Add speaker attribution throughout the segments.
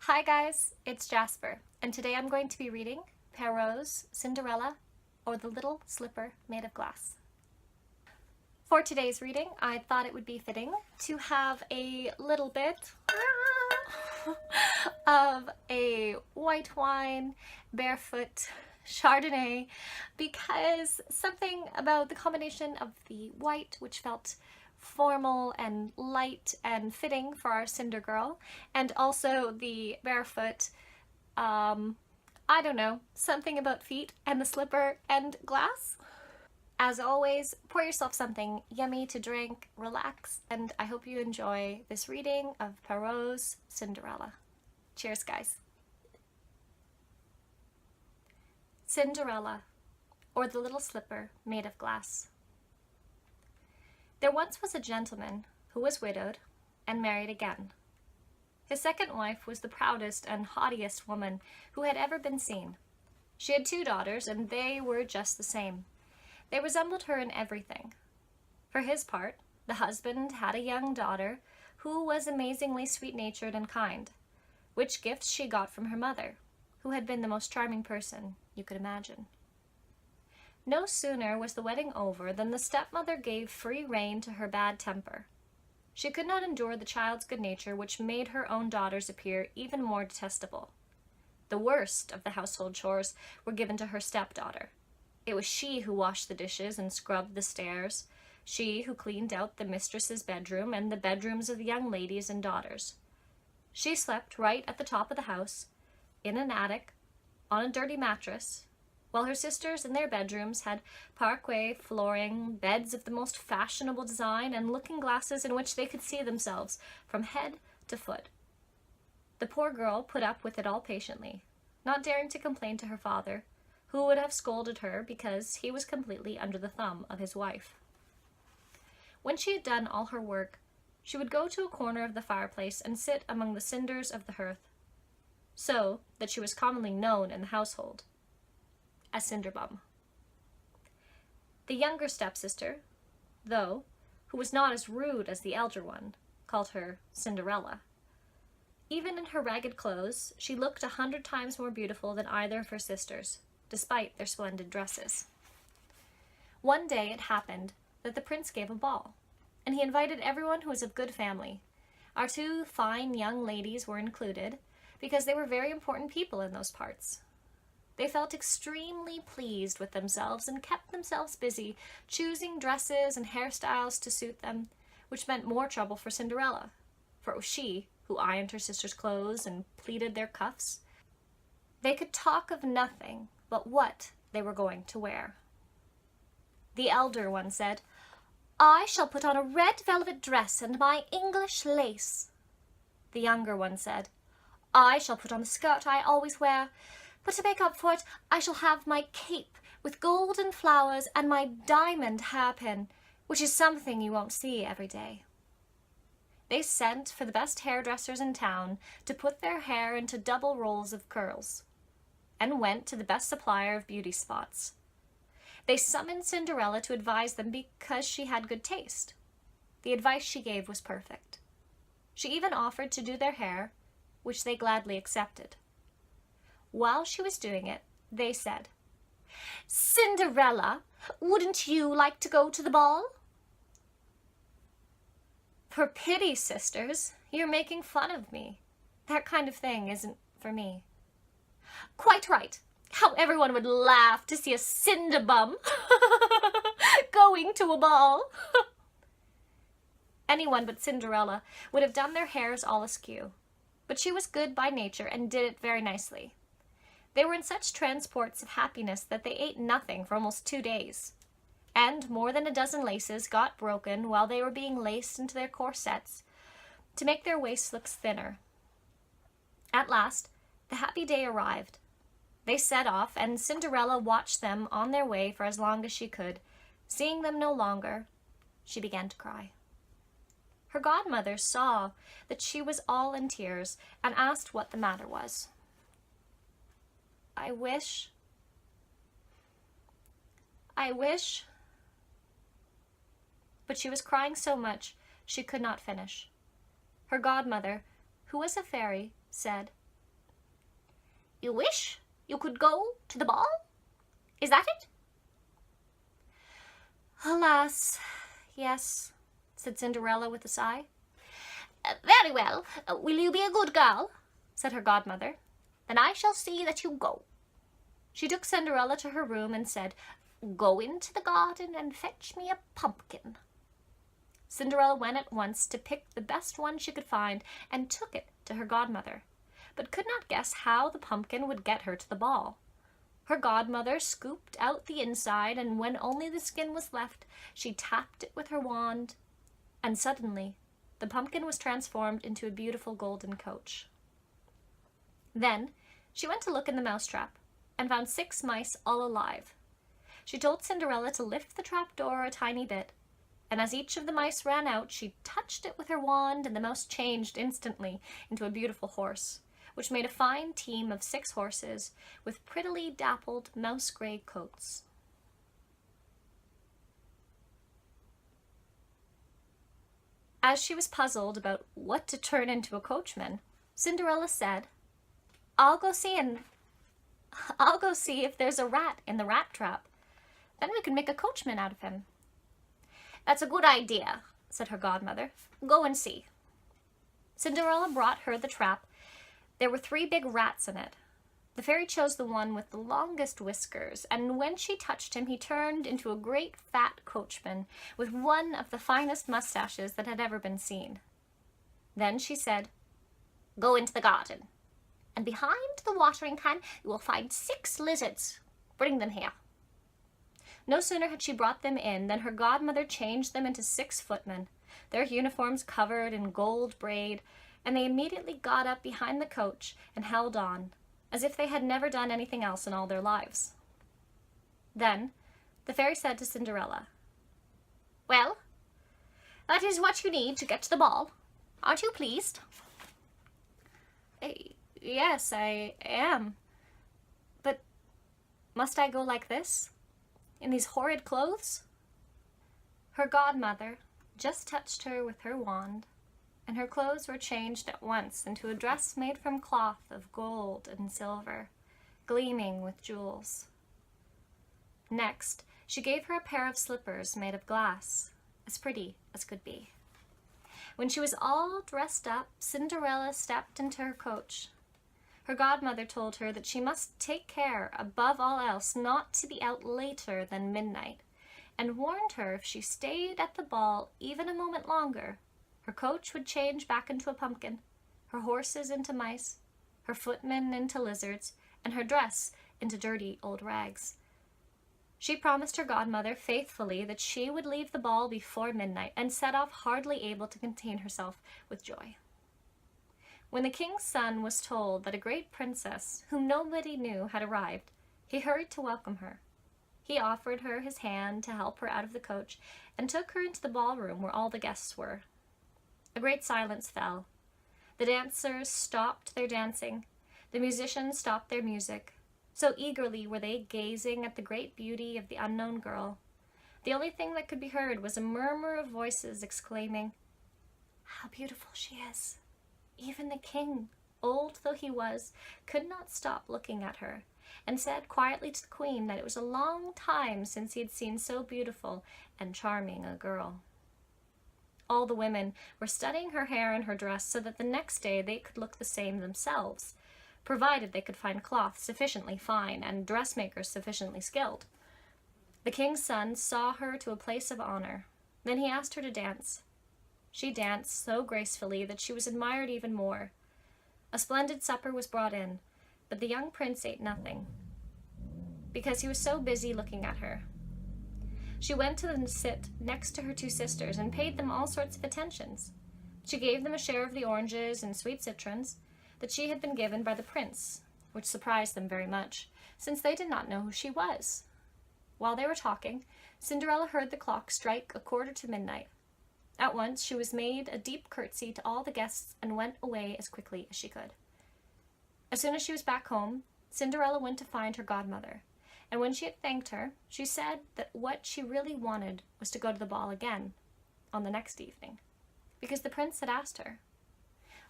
Speaker 1: Hi guys, it's Jasper, and today I'm going to be reading Perrault's Cinderella, or The Little Slipper Made of Glass. For today's reading, I thought it would be fitting to have a little bit of a white wine, barefoot Chardonnay, because something about the combination of the white, which felt formal and light and fitting for our Cinder girl, and also the barefoot, I don't know, something about feet and the slipper and glass. As always, pour yourself something yummy to drink, relax, and I hope you enjoy this reading of Perrault's Cinderella. Cheers, guys. Cinderella, or the Little Slipper Made of Glass. There once was a gentleman who was widowed and married again. His second wife was the proudest and haughtiest woman who had ever been seen. She had 2 daughters, and they were just the same. They resembled her in everything. For his part, the husband had a young daughter who was amazingly sweet-natured and kind, which gifts she got from her mother, who had been the most charming person you could imagine. No sooner was the wedding over than the stepmother gave free rein to her bad temper. She could not endure the child's good nature, which made her own daughters appear even more detestable. The worst of the household chores were given to her stepdaughter. It was she who washed the dishes and scrubbed the stairs, she who cleaned out the mistress's bedroom and the bedrooms of the young ladies and daughters. She slept right at the top of the house, in an attic, on a dirty mattress, while her sisters in their bedrooms had parquet flooring, beds of the most fashionable design, and looking-glasses in which they could see themselves from head to foot. The poor girl put up with it all patiently, not daring to complain to her father, who would have scolded her because he was completely under the thumb of his wife. When she had done all her work, she would go to a corner of the fireplace and sit among the cinders of the hearth, so that she was commonly known in the household as Cinderbum. The younger stepsister, though, who was not as rude as the elder one, called her Cinderella. Even in her ragged clothes, she looked 100 times more beautiful than either of her sisters, despite their splendid dresses. One day it happened that the prince gave a ball, and he invited everyone who was of good family. Our 2 fine young ladies were included, because they were very important people in those parts. They felt extremely pleased with themselves and kept themselves busy choosing dresses and hairstyles to suit them, which meant more trouble for Cinderella, for it was she who ironed her sisters' clothes and pleated their cuffs. They could talk of nothing but what they were going to wear. The elder one said, "I shall put on a red velvet dress and my English lace." The younger one said, "I shall put on the skirt I always wear, but to make up for it, I shall have my cape with golden flowers and my diamond hairpin, which is something you won't see every day." They sent for the best hairdressers in town to put their hair into double rolls of curls, and went to the best supplier of beauty spots. They summoned Cinderella to advise them because she had good taste. The advice she gave was perfect. She even offered to do their hair, which they gladly accepted. While she was doing it, they said, "Cinderella, wouldn't you like to go to the ball?" "For pity, sisters, you're making fun of me. That kind of thing isn't for me." "Quite right. How everyone would laugh to see a Cinderbum going to a ball." Anyone but Cinderella would have done their hairs all askew, but she was good by nature and did it very nicely. They were in such transports of happiness that they ate nothing for almost 2 days, and more than a dozen laces got broken while they were being laced into their corsets to make their waists look thinner. At last, the happy day arrived. They set off, and Cinderella watched them on their way for as long as she could. Seeing them no longer, she began to cry. Her godmother saw that she was all in tears and asked what the matter was. I wish, but she was crying so much she could not finish. Her godmother, who was a fairy, said, You wish you could go to the ball? Is that it?" "Alas, yes," said Cinderella with a sigh. "Very well. Will you be a good girl?" said her godmother. "Then I shall see that you go." She took Cinderella to her room and said, "Go into the garden and fetch me a pumpkin." Cinderella went at once to pick the best one she could find and took it to her godmother, but could not guess how the pumpkin would get her to the ball. Her godmother scooped out the inside, and when only the skin was left, she tapped it with her wand, and suddenly the pumpkin was transformed into a beautiful golden coach. Then she went to look in the mousetrap and found 6 mice all alive. She told Cinderella to lift the trap door a tiny bit, and as each of the mice ran out, she touched it with her wand, and the mouse changed instantly into a beautiful horse, which made a fine team of 6 horses with prettily dappled mouse-gray coats. As she was puzzled about what to turn into a coachman, Cinderella said, I'll go see if there's a rat in the rat trap. Then we can make a coachman out of him." "That's a good idea," said her godmother. "Go and see." Cinderella brought her the trap. There were 3 big rats in it. The fairy chose the one with the longest whiskers, and when she touched him, he turned into a great fat coachman with one of the finest mustaches that had ever been seen. Then she said, "Go into the garden, and behind the watering can you will find 6 lizards. Bring them here." No sooner had she brought them in than her godmother changed them into 6 footmen, their uniforms covered in gold braid, and they immediately got up behind the coach and held on, as if they had never done anything else in all their lives. Then the fairy said to Cinderella, "Well, that is what you need to get to the ball. Aren't you pleased?" "Yes, I am. But must I go like this? In these horrid clothes?" Her godmother just touched her with her wand, and her clothes were changed at once into a dress made from cloth of gold and silver, gleaming with jewels. Next, she gave her a pair of slippers made of glass, as pretty as could be. When she was all dressed up, Cinderella stepped into her coach. Her godmother told her that she must take care, above all else, not to be out later than midnight, and warned her if she stayed at the ball even a moment longer, her coach would change back into a pumpkin, her horses into mice, her footmen into lizards, and her dress into dirty old rags. She promised her godmother faithfully that she would leave the ball before midnight, and set off hardly able to contain herself with joy. When the king's son was told that a great princess, whom nobody knew, had arrived, he hurried to welcome her. He offered her his hand to help her out of the coach, and took her into the ballroom where all the guests were. A great silence fell. The dancers stopped their dancing. The musicians stopped their music. So eagerly were they gazing at the great beauty of the unknown girl. The only thing that could be heard was a murmur of voices exclaiming, "How beautiful she is!" Even the king, old though he was, could not stop looking at her, and said quietly to the queen that it was a long time since he had seen so beautiful and charming a girl. All the women were studying her hair and her dress so that the next day they could look the same themselves, provided they could find cloth sufficiently fine and dressmakers sufficiently skilled. The king's son saw her to a place of honor. Then he asked her to dance. She danced so gracefully that she was admired even more. A splendid supper was brought in, but the young prince ate nothing, because he was so busy looking at her. She went to sit next to her 2 sisters and paid them all sorts of attentions. She gave them a share of the oranges and sweet citrons that she had been given by the prince, which surprised them very much, since they did not know who she was. While they were talking, Cinderella heard the clock strike 1/4 to midnight. At once she was made a deep curtsy to all the guests and went away as quickly as she could. As soon as she was back home, Cinderella went to find her godmother, and when she had thanked her, she said that what she really wanted was to go to the ball again on the next evening, because the prince had asked her.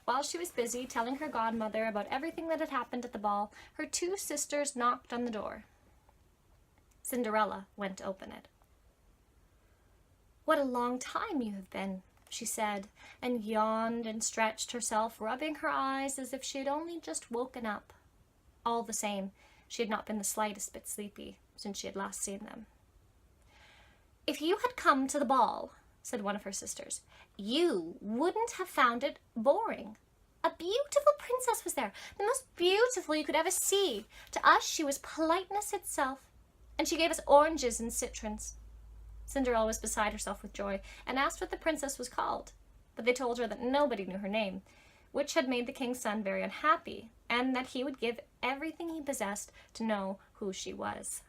Speaker 1: While she was busy telling her godmother about everything that had happened at the ball, her two sisters knocked on the door. Cinderella went to open it. "What a long time you have been," she said, and yawned and stretched herself, rubbing her eyes as if she had only just woken up. All the same, she had not been the slightest bit sleepy since she had last seen them. "If you had come to the ball," said one of her sisters, "you wouldn't have found it boring. A beautiful princess was there, the most beautiful you could ever see. To us she was politeness itself, and she gave us oranges and citrons." Cinderella was beside herself with joy and asked what the princess was called, but they told her that nobody knew her name, which had made the king's son very unhappy, and that he would give everything he possessed to know who she was.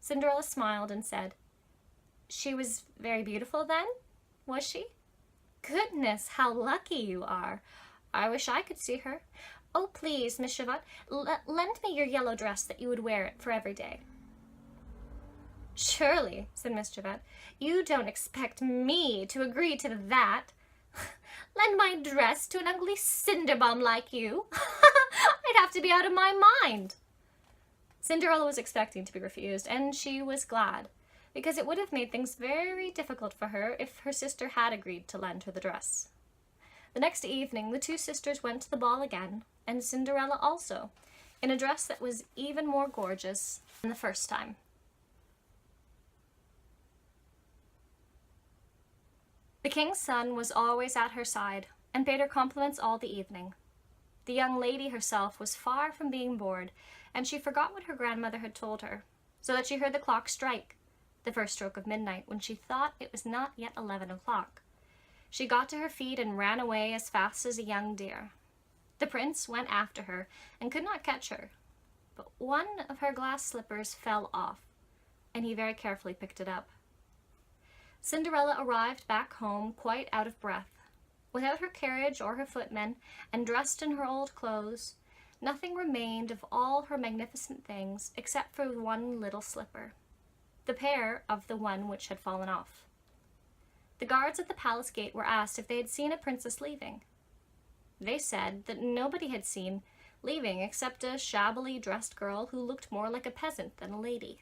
Speaker 1: Cinderella smiled and said, "She was very beautiful then, was she? Goodness, how lucky you are. I wish I could see her. Oh, please, Miss Chevat, lend me your yellow dress that you would wear it for every day." "Surely," said Miss Chevat, "you don't expect me to agree to that. Lend my dress to an ugly cinder bomb like you? I'd have to be out of my mind." Cinderella was expecting to be refused, and she was glad, because it would have made things very difficult for her if her sister had agreed to lend her the dress. The next evening the two sisters went to the ball again, and Cinderella also, in a dress that was even more gorgeous than the first time. The king's son was always at her side, and paid her compliments all the evening. The young lady herself was far from being bored, and she forgot what her grandmother had told her, so that she heard the clock strike, the first stroke of midnight, when she thought it was not yet 11 o'clock. She got to her feet and ran away as fast as a young deer. The prince went after her and could not catch her, but one of her glass slippers fell off, and he very carefully picked it up. Cinderella arrived back home quite out of breath. Without her carriage or her footmen, and dressed in her old clothes, nothing remained of all her magnificent things except for one little slipper, the pair of the one which had fallen off. The guards at the palace gate were asked if they had seen a princess leaving. They said that nobody had seen leaving except a shabbily dressed girl who looked more like a peasant than a lady.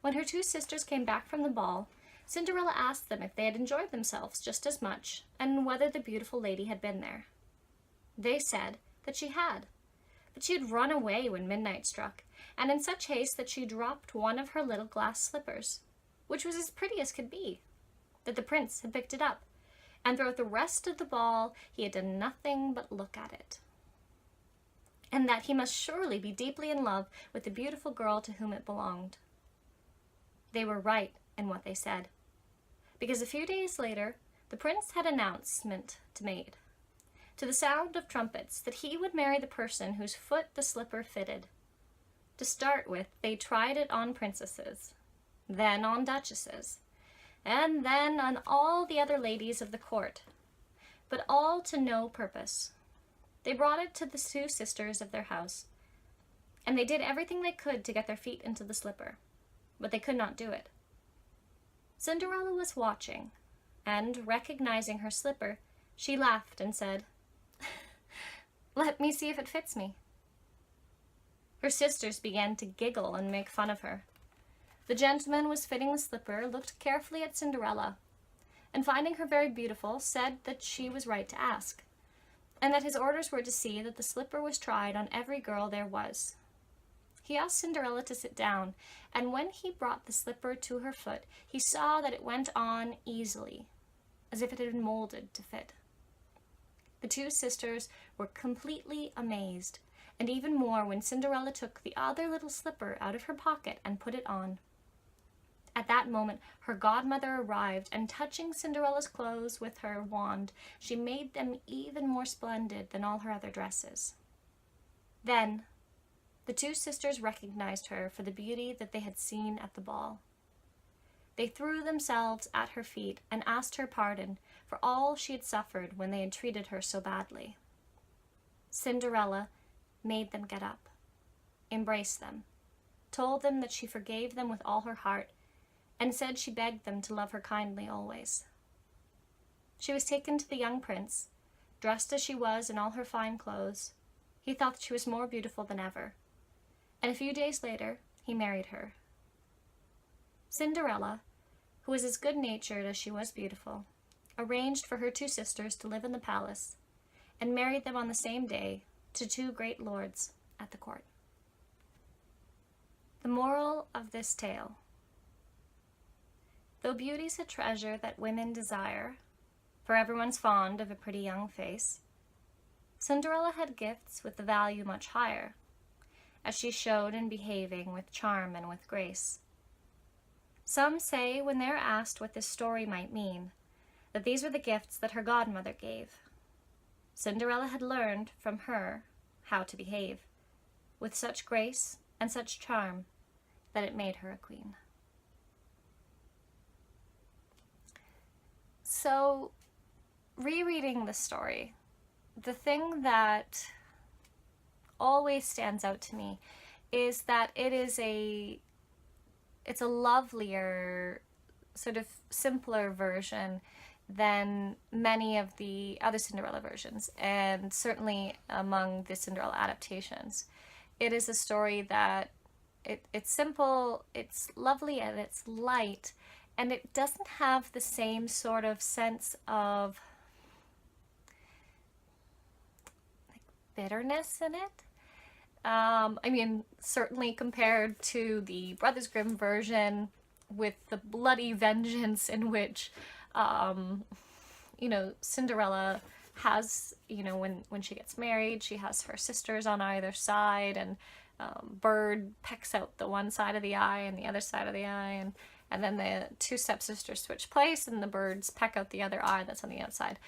Speaker 1: When her two sisters came back from the ball, Cinderella asked them if they had enjoyed themselves just as much, and whether the beautiful lady had been there. They said that she had, but she had run away when midnight struck, and in such haste that she dropped one of her little glass slippers, which was as pretty as could be, that the prince had picked it up, and throughout the rest of the ball he had done nothing but look at it, and that he must surely be deeply in love with the beautiful girl to whom it belonged. They were right in what they said, because a few days later the prince had an announcement to make, to the sound of trumpets, that he would marry the person whose foot the slipper fitted. To start with, they tried it on princesses, then on duchesses, and then on all the other ladies of the court, but all to no purpose. They brought it to the two sisters of their house, and they did everything they could to get their feet into the slipper, but they could not do it. Cinderella was watching, and, recognizing her slipper, she laughed and said, "Let me see if it fits me." Her sisters began to giggle and make fun of her. The gentleman who was fitting the slipper looked carefully at Cinderella, and finding her very beautiful, said that she was right to ask, and that his orders were to see that the slipper was tried on every girl there was. He asked Cinderella to sit down, and when he brought the slipper to her foot, he saw that it went on easily, as if it had been molded to fit. The two sisters were completely amazed, and even more when Cinderella took the other little slipper out of her pocket and put it on. At that moment her godmother arrived, and touching Cinderella's clothes with her wand, she made them even more splendid than all her other dresses. Then the two sisters recognized her for the beauty that they had seen at the ball. They threw themselves at her feet and asked her pardon for all she had suffered when they had treated her so badly. Cinderella made them get up, embraced them, told them that she forgave them with all her heart, and said she begged them to love her kindly always. She was taken to the young prince, dressed as she was in all her fine clothes, he thought that she was more beautiful than ever, and a few days later he married her. Cinderella, who was as good-natured as she was beautiful, arranged for her two sisters to live in the palace, and married them on the same day to two great lords at the court. The moral of this tale: though beauty's a treasure that women desire, for everyone's fond of a pretty young face, Cinderella had gifts with the value much higher, as she showed in behaving with charm and with grace. Some say, when they are asked what this story might mean, that these were the gifts that her godmother gave. Cinderella had learned from her how to behave, with such grace and such charm that it made her a queen. So, rereading the story, the thing that always stands out to me is that it's a lovelier, sort of simpler version than many of the other Cinderella versions, and certainly among the Cinderella adaptations. It is a story that it's simple, it's lovely, and it's light, and it doesn't have the same sort of sense of bitterness in it. I mean, certainly compared to the Brothers Grimm version with the bloody vengeance in which, Cinderella has, when she gets married, she has her sisters on either side, and Bird pecks out the one side of the eye and the other side of the eye, and then the two stepsisters switch place, and the birds peck out the other eye that's on the outside.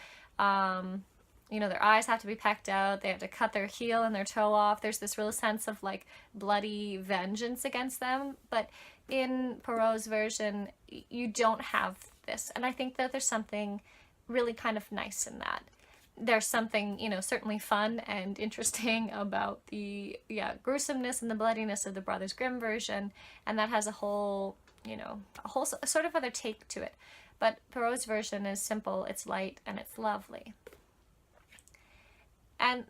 Speaker 1: Their eyes have to be pecked out, they have to cut their heel and their toe off. There's this real sense of like bloody vengeance against them, but in Perrault's version you don't have this, and I think that there's something really kind of nice in that. There's something, certainly fun and interesting about the gruesomeness and the bloodiness of the Brothers Grimm version, and that has a whole sort of other take to it. But Perrault's version is simple, it's light, and it's lovely. And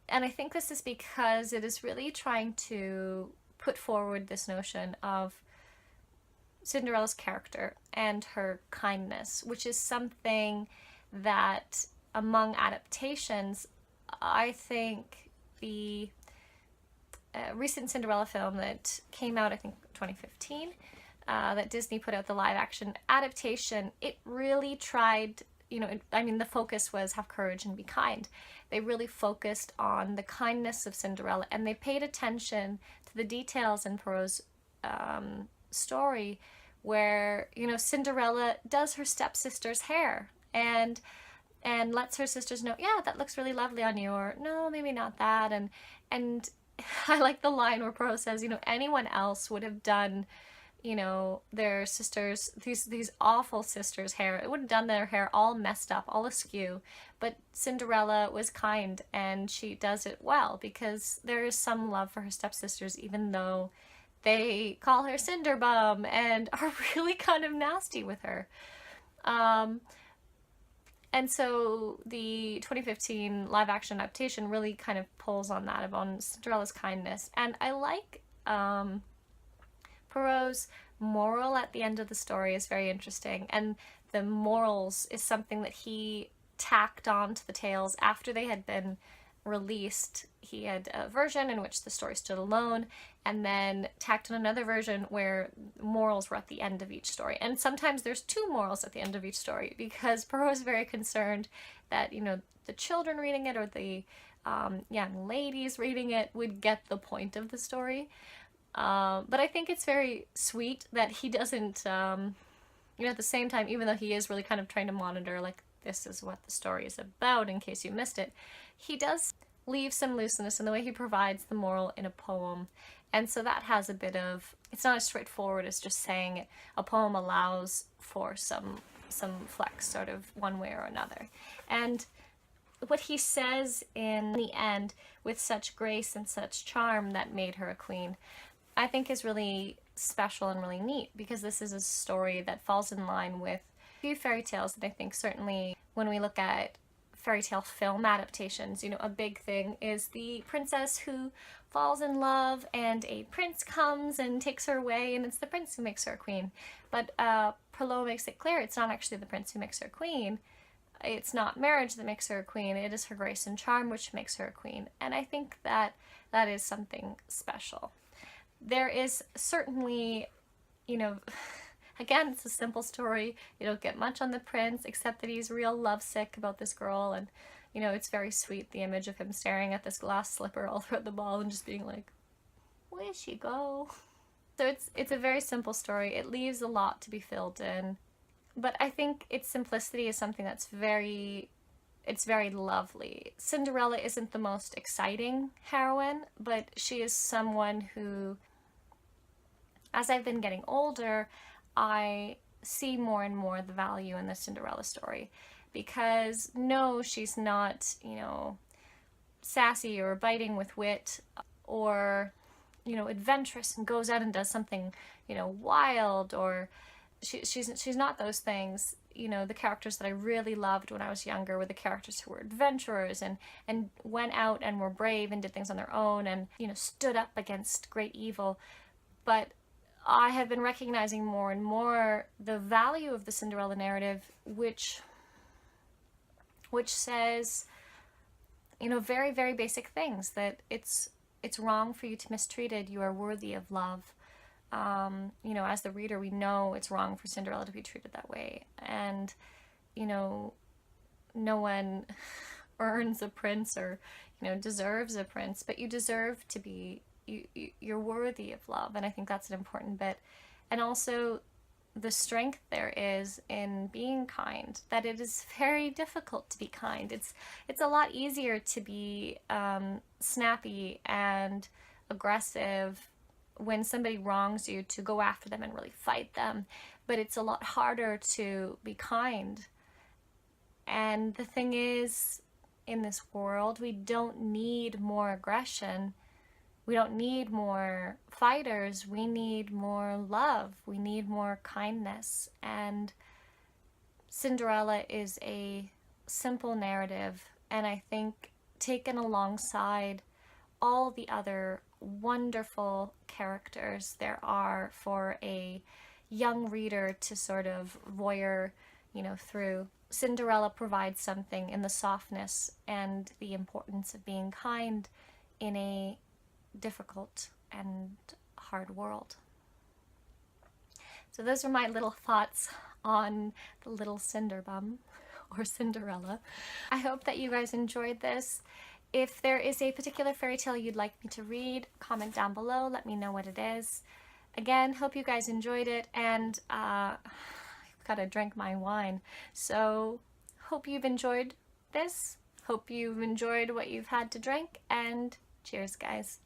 Speaker 1: I think this is because it is really trying to put forward this notion of Cinderella's character and her kindness, which is something that among adaptations, I think the recent Cinderella film that came out, I think 2015, that Disney put out, the live action adaptation, it really tried, the focus was have courage and be kind. They really focused on the kindness of Cinderella, and they paid attention to the details in Perrault's story where, Cinderella does her stepsister's hair and lets her sisters know, yeah, that looks really lovely on you, or no, maybe not that. And I like the line where Perrault says, anyone else would have done, their sisters, these awful sisters' hair. It would have done their hair all messed up, all askew. But Cinderella was kind, and she does it well, because there is some love for her stepsisters, even though they call her Cinderbum and are really kind of nasty with her. And so the 2015 live action adaptation really kind of pulls on that, on Cinderella's kindness. And I like Perrault's moral at the end of the story is very interesting. And the morals is something that he tacked on to the tales after they had been released. He had a version in which the story stood alone, and then tacked on another version where morals were at the end of each story. And sometimes there's two morals at the end of each story, because Perrault is very concerned that, the children reading it or the young ladies reading it would get the point of the story. But I think it's very sweet that he doesn't, at the same time, even though he is really kind of trying to monitor, like, this is what the story is about in case you missed it, he does leave some looseness in the way he provides the moral in a poem. And so that has a bit of, it's not as straightforward as just saying it. A poem allows for some flex, sort of one way or another. And what he says in the end, with such grace and such charm that made her a queen, I think is really special and really neat, because this is a story that falls in line with a few fairy tales that I think certainly when we look at fairy tale film adaptations, you know, a big thing is the princess who falls in love and a prince comes and takes her away, and it's the prince who makes her a queen. But Perrault makes it clear it's not actually the prince who makes her a queen. It's not marriage that makes her a queen, it is her grace and charm which makes her a queen. And I think that that is something special. There is certainly, you know, again, it's a simple story. You don't get much on the prince except that he's real lovesick about this girl, and you know, it's very sweet, the image of him staring at this glass slipper all throughout the ball and just being like, where'd she go? So it's a very simple story. It leaves a lot to be filled in. But I think its simplicity is something that's very lovely. Cinderella isn't the most exciting heroine, but she is someone who, as I've been getting older, I see more and more the value in the Cinderella story. Because no, she's not, you know, sassy or biting with wit or, you know, adventurous and goes out and does something, you know, wild, or she's not those things. You know, the characters that I really loved when I was younger were the characters who were adventurers and went out and were brave and did things on their own and, you know, stood up against great evil. But I have been recognizing more and more the value of the Cinderella narrative, which says, you know, very, very basic things, that it's wrong for you to be mistreated, you are worthy of love. You know, as the reader, we know it's wrong for Cinderella to be treated that way. And, you know, no one earns a prince or, you know, deserves a prince, but you deserve to be, you're worthy of love. And I think that's an important bit. And also the strength there is in being kind, that it is very difficult to be kind. It's a lot easier to be snappy and aggressive when somebody wrongs you, to go after them and really fight them, but it's a lot harder to be kind. And the thing is, in this world, we don't need more aggression. We don't need more fighters. We need more love. We need more kindness. And Cinderella is a simple narrative, and I think taken alongside all the other wonderful characters there are for a young reader to sort of voyeur, you know, through, Cinderella provides something in the softness and the importance of being kind in a difficult and hard world. So those are my little thoughts on the little Cinderbum, or Cinderella. I hope that you guys enjoyed this. If there is a particular fairy tale you'd like me to read, comment down below, let me know what it is. Again, hope you guys enjoyed it, and I've gotta drink my wine. So hope you've enjoyed this, hope you've enjoyed what you've had to drink, and cheers guys.